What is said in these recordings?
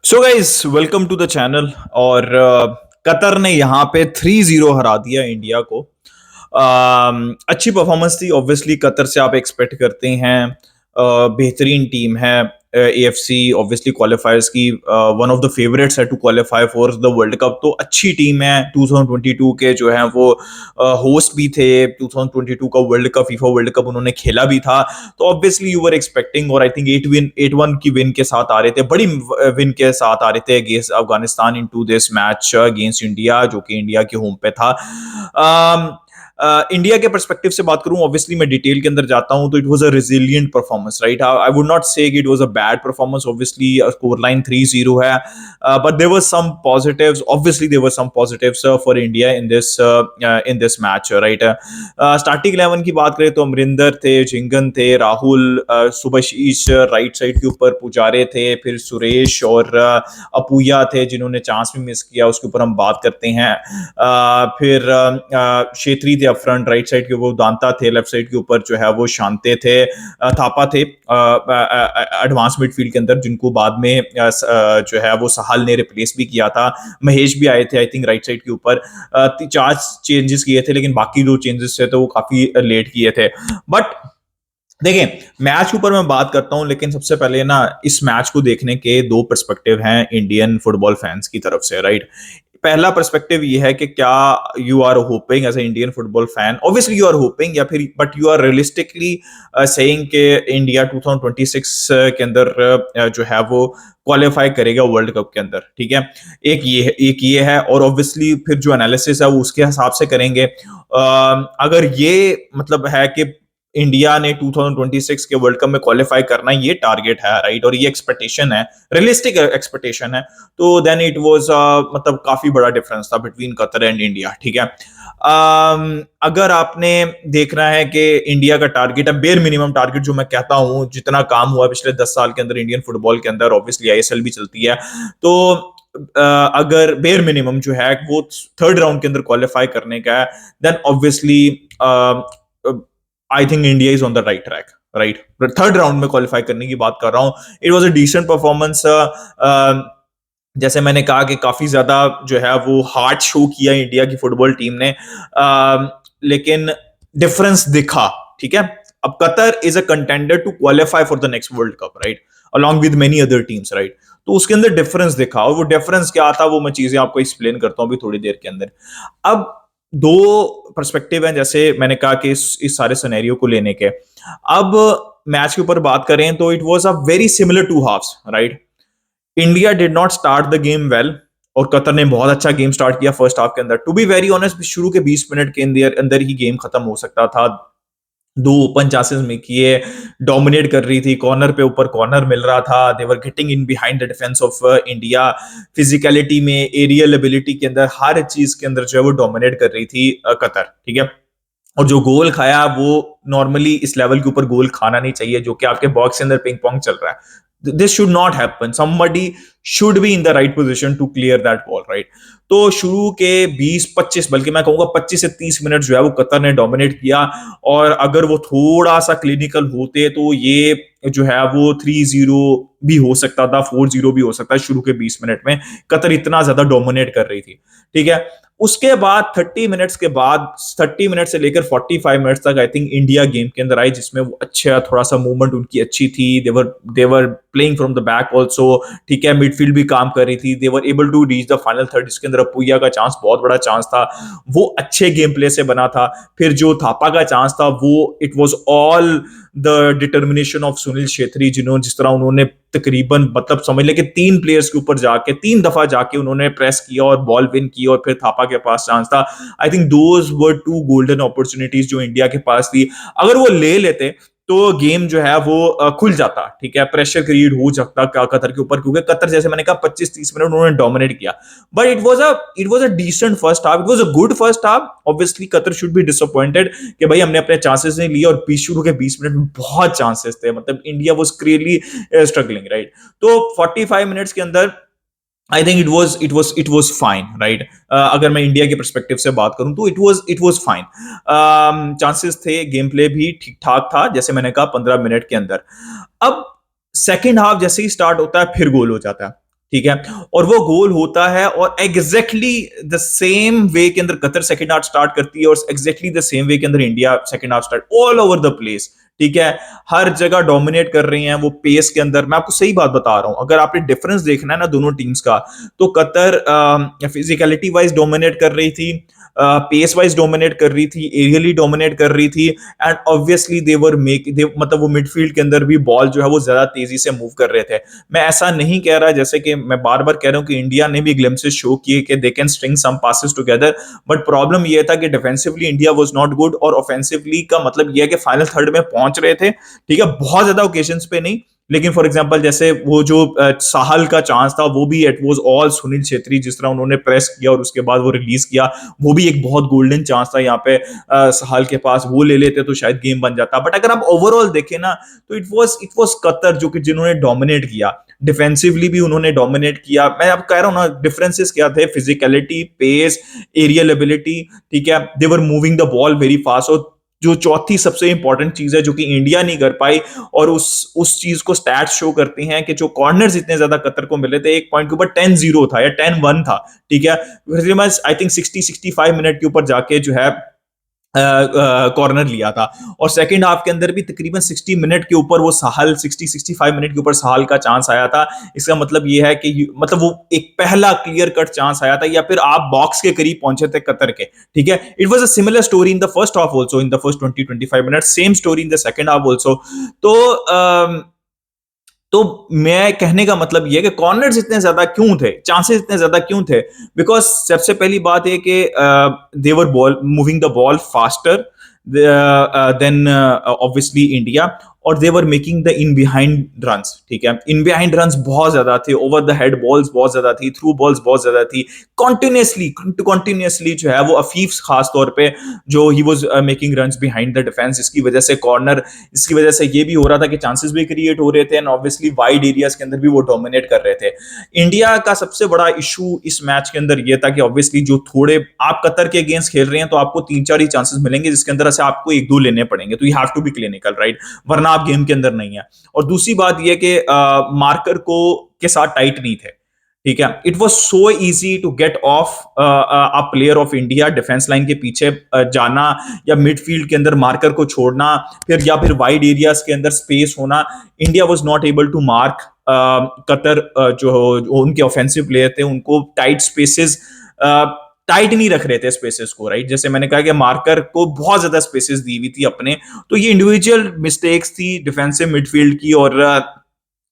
So guys welcome to the channel. और Qatar ने यहाँ पे 3-0 हरा दिया इंडिया को। अच्छी परफॉर्मेंस थी। ऑब्वियसली कतर से आप एक्सपेक्ट करते हैं, बेहतरीन टीम है। एएफसी ऑब्वियसली क्वालिफायर्स की वन ऑफ द फेवरेट्स है to qualify for the world cup. तो अच्छी टीम है। 2022 के जो है वो होस्ट भी थे। 2022 का world cup, FIFA world cup उन्होंने खेला भी था। तो ऑब्वियसली यू वर एक्सपेक्टिंग, और आई थिंक 8-1 की विन के साथ आ रहे थे, बड़ी विन के साथ आ रहे थे against Afghanistan in to this match against India, जो कि इंडिया के होम पे था। इंडिया के परस्पेक्टिव से बात करूं, ऑब्वियसली मैं डिटेल के अंदर जाता हूं, तो it was a resilient performance, right. I would not say it was a bad performance. Obviously score line 3-0 है, but there were some positives. Obviously there were some positives for India in this match, right. Starting 11 की बात करें तो अमरिंदर थे, झिंगन थे, Rahul, Subhashish right side के ऊपर, पुजारे थे, फिर सुरेश और अपूया थे जिन्होंने चांस भी मिस किया, उसके ऊपर हम बात करते हैं। फिर क्षेत्री थे फ्रंट राइट साइड के, वो दांता थे लेफ्ट साइड के ऊपर, जो है वो शांते थे, थापा थे एडवांस मिडफील्ड के अंदर, जिनको बाद में जो है वो सहाल ने रिप्लेस भी किया था। महेश भी आए थे आई थिंक राइट साइड के ऊपर। 4 चेंजेस किए थे, लेकिन बाकी 2 चेंजेस थे तो वो काफी लेट किए थे। बट देखें, मैच के ऊपर मैं बात करता हूं, लेकिन सबसे पहले ना इस मैच को देखने के 2 पर्सपेक्टिव हैं इंडियन फुटबॉल फैंस की तरफ से, राइट। पहला पर्सपेक्टिव ये है कि क्या you are hoping as a Indian football fan, obviously you are hoping, या फिर but you are realistically saying कि इंडिया 2026 के अंदर जो है वो क्वालिफाई करेगा वर्ल्ड कप के अंदर, ठीक है। एक ये है, और ऑब्वियसली फिर जो एनालिसिस है वो उसके हिसाब से करेंगे। अगर ये मतलब है कि इंडिया ने 2026 के वर्ल्ड कप में क्वालिफाई करना, ये टारगेट है, राइट, और ये एक्सपेक्टेशन है, रियलिस्टिक एक्सपेक्टेशन है, तो देन इट वाज मतलब काफी बड़ा डिफरेंस था बिटवीन कतर एंड इंडिया, ठीक है। अगर आपने देखना है कि इंडिया का टारगेट है, बेयर मिनिमम टारगेट जो मैं कहता हूं, जितना काम हुआ पिछले 10 साल के अंदर इंडियन फुटबॉल के अंदर, ऑब्वियसली आईएसएल भी चलती है, तो अगर बेयर मिनिमम जो है वो थर्ड राउंड के अंदर क्वालिफाई करने का है, then obviously I think India is on the right track, right. Third round में क्वालिफाई करने की बात कर रहा हूं। It was a decent performance. जैसे मैंने कहा कि काफी ज्यादा जो है वो हार्ड शो किया इंडिया की फुटबॉल टीम ने, लेकिन डिफरेंस दिखा, ठीक है। अब Qatar is a contender to qualify for the next world cup, right, along with many other teams, right. तो उसके अंदर डिफरेंस दिखा, और वो डिफरेंस क्या था वो मैं चीजें आपको एक्सप्लेन करता हूं अभी थोड़ी देर के अंदर। अब 2 पर्सपेक्टिव हैं, जैसे मैंने कहा कि इस सारे सिनेरियो को लेने के। अब मैच के ऊपर बात करें तो it was a very similar two halves, right. India did not start the game well, और कतर ने बहुत अच्छा गेम स्टार्ट किया फर्स्ट हाफ के अंदर। टू बी वेरी ऑनेस्ट, शुरू के 20 मिनट के अंदर अंदर ही गेम खत्म हो सकता था। 2 ओपन चांसेस में किए, डोमिनेट कर रही थी, कॉर्नर पे ऊपर कॉर्नर मिल रहा था, they were getting in behind the defence of India. Physicality में, एरियल एबिलिटी के अंदर, हर चीज के अंदर जो है वो डोमिनेट कर रही थी कतर, ठीक है। और जो गोल खाया वो नॉर्मली इस लेवल के ऊपर गोल खाना नहीं चाहिए, जो कि आपके बॉक्स के अंदर पिंग पोंग चल रहा है। This should not happen, somebody should be in the right position to clear that ball, right. तो शुरू के 20-25, बल्कि मैं कहूंगा 25 से 30 मिनट जो है वो कतर ने डोमिनेट किया। और अगर वो थोड़ा सा क्लिनिकल होते तो ये जो है वो 3-0 भी हो सकता था, 4-0 भी हो सकता है। शुरू के 20 मिनट में कतर इतना ज्यादा डोमिनेट कर रही थी, ठीक है। उसके बाद 30 मिनट्स के बाद, 30 मिनट से लेकर 45 मिनट्स तक आई थिंक इंडिया गेम के अंदर आई, जिसमें वो अच्छा, थोड़ा सा मूवमेंट उनकी अच्छी थी। देवर playing from the back also, ठीक है। मिडफील्ड भी काम कर रही थी, देवर able to reach the final third, जिसके अंदर अपुया का चांस बहुत बड़ा चांस था, वो अच्छे गेम प्ले से बना था। फिर जो थापा का चांस था वो it was all the determination of Sunil Chhetri, जिन्होंने जिस तरह उन्होंने तकरीबन मतलब समझ ले कि 3 प्लेयर्स के ऊपर जाके 3 दफा जाके उन्होंने प्रेस किया और बॉल विन की, और फिर थापा के पास चांस था। I think those were 2 golden opportunities जो इंडिया के पास थी। अगर वो ले लेते तो गेम जो है वो खुल जाता, ठीक है। प्रेशर क्रिएट हो सकता कतर के ऊपर, क्योंकि कतर जैसे मैंने कहा 25-30 मिनट उन्होंने डोमिनेट किया। But it was a decent first half, it was a good first half. Obviously Qatar should be disappointed कि भाई हमने अपने चांसेस नहीं लिए, और शुरू के 20 मिनट में बहुत चांसेस थे, मतलब India was clearly struggling, right. तो 45 मिनट्स के अंदर I think it was fine, right. अगर मैं इंडिया के परस्पेक्टिव से बात करूं तो इट वाज फाइन। चांसेस थे, गेम प्ले भी ठीक ठाक था, जैसे मैंने कहा 15 मिनट के अंदर। अब सेकंड हाफ जैसे ही स्टार्ट होता है फिर गोल हो जाता है, ठीक है। और वो गोल होता है और एग्जैक्टली द सेम वे के अंदर कतर सेकंड हाफ स्टार्ट करती है और एग्जैक्टली द सेम वे के अंदर India second half start, all over the place, ठीक है। हर जगह डोमिनेट कर रही हैं वो पेस के अंदर। मैं आपको सही बात बता रहा हूं, अगर आपने डिफरेंस देखना है ना दोनों टीम्स का, तो कतर फिजिकलिटी वाइज डोमिनेट कर रही थी, पेस वाइज डोमिनेट कर रही थी, एरियली डोमिनेट कर रही थी, एंड ऑब्वियसली दे मतलब वो मिडफील्ड के अंदर भी बॉल जो है वो ज्यादा तेजी से मूव कर रहे थे। मैं ऐसा नहीं कह रहा, जैसे कि मैं बार बार कह रहा हूं कि इंडिया ने भी ग्लिम्पसेस शो किए कि they can string some passes together, but problem ये था कि defensively India was not good, और ऑफेंसिवली का मतलब ये है कि फाइनल थर्ड में पहुंच रहे थे, ठीक है, बहुत ज्यादा ओकेजन्स पे नहीं। लेकिन फॉर एग्जांपल जैसे वो जो साहल का चांस था, वो भी it was all Sunil Chhetri, जिस तरह उन्होंने प्रेस किया और उसके बाद वो रिलीज किया, वो भी एक बहुत गोल्डन चांस था यहाँ पे साहल के पास, वो ले लेते तो शायद गेम बन जाता। बट अगर आप ओवरऑल देखें ना, तो इट वाज कतर जो कि जिन्होंने डोमिनेट किया, डिफेंसिवली भी उन्होंने डोमिनेट किया। मैं अब कह रहा हूं ना, डिफरेंसेस क्या थे, फिजिकलिटी, पेस, एरियल एबिलिटी, ठीक है, they were moving the ball very fast. और जो चौथी सबसे इंपॉर्टेंट चीज है जो कि इंडिया नहीं कर पाई, और उस चीज को स्टैट्स शो करती हैं कि जो कॉर्नर्स इतने ज्यादा कतर को मिले थे, एक पॉइंट के ऊपर 10-0 था या 10-1 था, ठीक है, आई थिंक 60-65 मिनट के ऊपर जाके जो है कॉर्नर लिया था। और सेकंड हाफ के अंदर भी तकरीबन 60 मिनट के ऊपर वो साहल 60-65 मिनट के ऊपर साहल का चांस आया था। इसका मतलब ये है कि मतलब वो एक पहला क्लियर कट चांस आया था, या फिर आप बॉक्स के करीब पहुंचे थे कतर के, ठीक है। It was a similar story in the first half also, in the first 20-25 minute, same story in the second half also. तो तो मैं कहने का मतलब ये है कि कॉर्नर्स इतने ज्यादा क्यों थे, चांसेस इतने ज्यादा क्यों थे, बिकॉज सबसे पहली बात है कि देवर ball moving the ball faster than obviously India, और दे were making the in behind runs, ठीक है। इन बिहाइंड रन्स बहुत ज्यादा थे, ओवर द हेड बॉल्स बहुत ज्यादा थी, थ्रू बॉल्स बहुत ज्यादा थी, कॉन्टिन्यूसली जो है वो अफीफ खास तौर पे जो he was making runs behind the defence, इसकी वजह से कॉर्नर, इसकी वजह से ये भी हो रहा था कि चांसेस भी क्रिएट हो रहे थे, एंड ऑब्वियसली वाइड एरियाज के अंदर भी वो डोमिनेट कर रहे थे। इंडिया का सबसे बड़ा इशू इस मैच के अंदर ये था कि ऑब्वियसली जो थोड़े आप कतर के अगेंस्ट खेल रहे हैं, तो आपको 3-4 ही चांसेस मिलेंगे जिसके अंदर से आपको 1-2 लेने पड़ेंगे, तो you have to be clinical, right, वरना आप गेम के अंदर नहीं है। और दूसरी बात यह कि मार्कर को के साथ टाइट नहीं थे, ठीक है। It was so easy to get off a player of India, defence line के पीछे जाना, या मिडफील्ड के अंदर मार्कर को छोड़ना, फिर या फिर वाइड एरियाज के अंदर स्पेस होना। India was not able to mark Qatar, जो उनके ऑफेंसिव प्लेयर थे उनको टाइट स्पेसेस, टाइट नहीं रख रहे थे स्पेसेस को, राइट। जैसे मैंने कहा कि मार्कर को बहुत ज्यादा स्पेसेस दी हुई थी अपने, तो ये इंडिविजुअल मिस्टेक्स थी डिफेंसिव मिडफील्ड की, और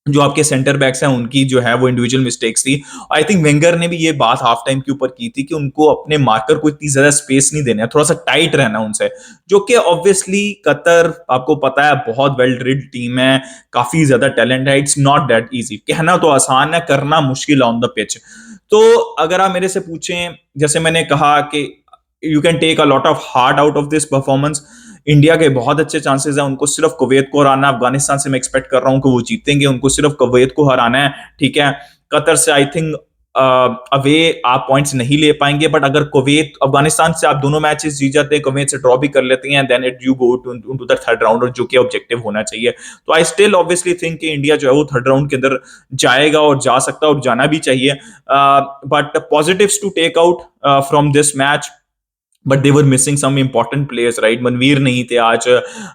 जो आपके सेंटर बैक्स हैं उनकी जो है वो इंडिविजुअल मिस्टेक्स थी। आई थिंक वेंगर ने भी ये बात हाफ टाइम के ऊपर की थी कि उनको अपने मार्कर को इतनी ज्यादा स्पेस नहीं देना है, थोड़ा सा टाइट रहना उनसे, जो कि ऑब्वियसली कतर आपको पता है बहुत वेल ड्रिल्ड टीम है, काफी ज्यादा टैलेंट है, इट्स नॉट दैट इजी, कहना तो आसान है, करना मुश्किल ऑन द पिच। तो अगर आप मेरे से पूछें, जैसे मैंने कहा कि you can take a lot of heart out of this performance, India के बहुत अच्छे चांसेस हैं, उनको सिर्फ कुवैत को हराना, अफगानिस्तान से मैं एक्सपेक्ट कर रहा हूं कि वो जीतेंगे, उनको सिर्फ कुवैत को हराना है, ठीक है। कतर से आई थिंक अवे आप पॉइंट्स नहीं ले पाएंगे, बट अगर कुवैत अफगानिस्तान से आप दोनों मैचेस जीत जाते हैं, कुवैत से ड्रॉ भी कर लेते हैं, then it you go to the third round, और जो कि ऑब्जेक्टिव होना चाहिए। तो आई स्टिल ऑब्वियसली थिंक कि इंडिया जो है वो थर्ड राउंड के अंदर जाएगा, और जा सकता है, और जाना भी चाहिए। But positives to take out from this match, but they were missing some important players, right. Manvir नहीं थे आज,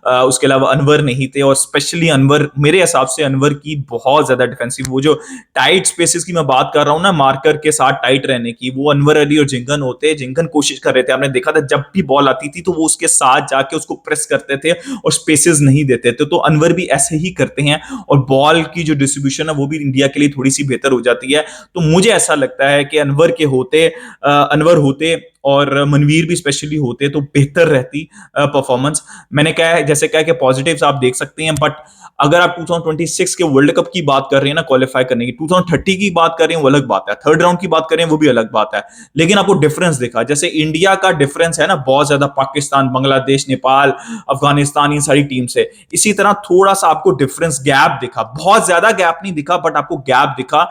उसके अलावा अनवर नहीं थे, और स्पेशली अनवर, मेरे हिसाब से अनवर की बहुत ज्यादा डिफेंसिव, वो जो टाइट स्पेसेस की मैं बात कर रहा हूँ ना, मार्कर के साथ टाइट रहने की, वो अनवर अली और जिंगन होते, जिंगन कोशिश कर रहे थे, आपने देखा था जब भी बॉल आती थी तो वो उसके साथ जाके उसको प्रेस करते थे और स्पेसेस नहीं देते थे, तो अनवर भी ऐसे ही करते हैं, और बॉल की जो डिस्ट्रीब्यूशन है वो भी इंडिया के लिए थोड़ी सी बेहतर हो जाती है। तो मुझे ऐसा लगता है कि अनवर होते और मनवीर भी स्पेशली होते तो बेहतर रहती परफॉर्मेंस। मैंने कहा है, जैसे कहा कि पॉजिटिव्स आप देख सकते हैं, बट अगर आप 2026 के वर्ल्ड कप की बात कर रहे हैं ना, क्वालिफाई करने की, 2030 की बात कर रहे हैं वो अलग बात है, थर्ड राउंड की बात कर रहे हैं वो भी अलग बात है, लेकिन आपको डिफरेंस देखा, जैसे इंडिया का डिफरेंस है ना बहुत ज्यादा पाकिस्तान, बांग्लादेश, नेपाल, अफगानिस्तान, इन सारी टीम से, इसी तरह थोड़ा सा आपको डिफरेंस गैप दिखा, बहुत ज्यादा गैप नहीं दिखा, बट आपको गैप दिखा,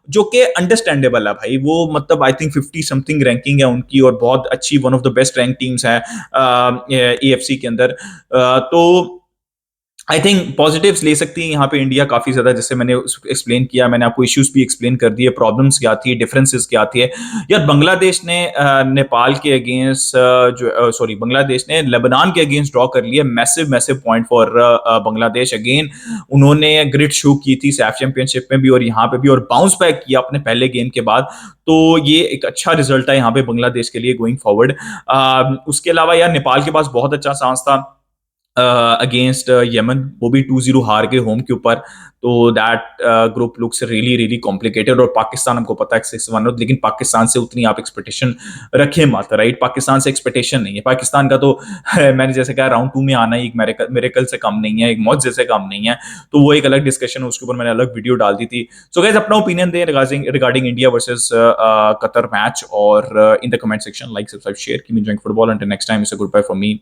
जो कि अंडरस्टैंडेबल है भाई। वो मतलब आई थिंक 50 समथिंग रैंकिंग है उनकी, और बहुत अच्छी, one of the best rank teams है एएफसी के अंदर। तो आई थिंक पॉजिटिव्स ले सकती है यहाँ पे इंडिया काफ़ी ज़्यादा, जैसे मैंने एक्सप्लेन किया, मैंने आपको इश्यूज भी एक्सप्लेन कर दिए, प्रॉब्लम्स क्या आती है, डिफरेंसेस क्या आती है। यार बांग्लादेश ने नेपाल के अगेंस्ट जो सॉरी बांग्लादेश ने लेबनान के अगेंस्ट ड्रॉ कर लिया, massive massive point for Bangladesh. Again उन्होंने ग्रिट शो की थी सैफ चैंपियनशिप में भी और यहाँ पे भी, और बाउंस बैक किया अपने पहले गेम के बाद। तो ये एक अच्छा रिजल्ट है यहाँ पे बांग्लादेश के लिए गोइंग फॉरवर्ड। उसके अलावा यार नेपाल के पास बहुत अच्छा चांस था अगेंस्ट यमन, वो भी 2-0 हार गए होम के ऊपर। तो that group looks really really complicated. और पाकिस्तान हमको पता है 6-1, लेकिन पाकिस्तान से उतनी आप एक्सपेक्टेशन रखे मत, राइट? पाकिस्तान से एक्सपेक्टेशन नहीं है पाकिस्तान का, तो मैंने जैसे कहा राउंड 2 में आना ही एक मेरेकल से कम नहीं है, एक मौत से कम नहीं है। तो वो एक अलग डिस्कशन है, उसके ऊपर मैंने अलग वीडियो डाल दी थी। सो गाइस अपना ओपिनियन दें regarding India versus Qatar match, और in the comment section, like subscribe share, keep enjoying football. Until next time, it's a good bye for me.